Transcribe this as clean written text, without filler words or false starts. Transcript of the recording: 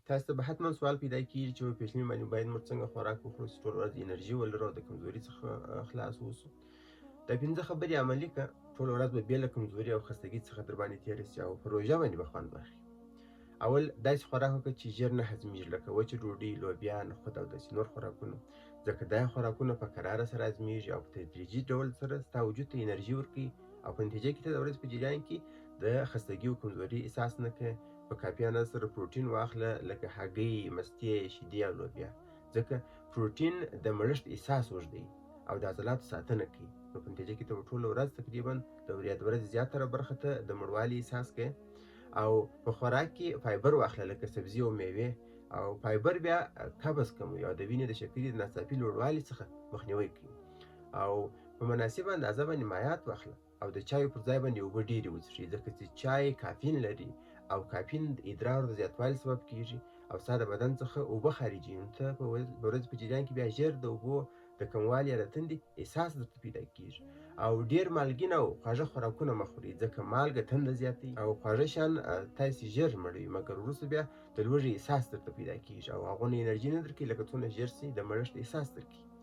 تاسو ته به حتما سوال پیدا کېږي چې پیشلمي باندې باید موږ څنګه خوراک وخورو چې ټوله ورځ انرژي ولرو او د کمزوري څخه خلاص اوسو. دا 5 خبرې عملي کړه، ټوله ورځ به بې له کمزوري او خستګي څخه در باندې تېره سي او په روژه باندې به خوند واخلي. اول داسې خوراک وکړه چې ژر نه هضمېږي، لکه وچه ډوډۍ، لوبیا، نخود او داسې نور خوراکونه، ځکه دا خوراکونه په کراره سره هضمېږي او په تدریجي ډول سره ستا وجود ته انرژي ورکوي او په نتیجه کې ته د ورځې په جریان کې د خستګي او کمزوري احساس نه کوې. په کافي اندازه سره پروټین واخله، لکه هګۍ، مستې، شیدې او لوبیا، ځکه پروټین د مړښت احساس اوږدوي او د عضلاتو ساتنه کوي. نو په نتیجه کې ته به ټوله ورځ تقریبا د ورځې زیاتره برخه ته د مړوالي احساس کوې. او په خوراک کې فایبر واخله، لکه سبزي او میوې. او فایبر بیا قبض کموي او د وینې د شکرې د ناڅاپي لوړوالي څخه مخنیوی کوي. او په مناسبه اندازه باندې مایعات واخله او د چایو پر ځای باندې اوبه ډېرې وڅښئ، ځکه چې چای کافین لري او کافین د ادرار د زیاتوالي سبب کېږي او ستا د بدن څخه اوبه خارجوي. نو ته په ورځې په جریان کې بیا ژر د اوبو د کموالي یا د تندې احساس درته پیدا کېږي. او ډېر مالګین او خواږه خوراکونه مه خورئ، ځکه مالګه تنده زیاتوي او خواږه شیان تاسې ژر مړوي، مګر وروسته بیا د لوږې احساس درته پیدا کېږي او هغونه انرژي نه درکوي لکه څونه ژر چې د مړښت احساس درکوي.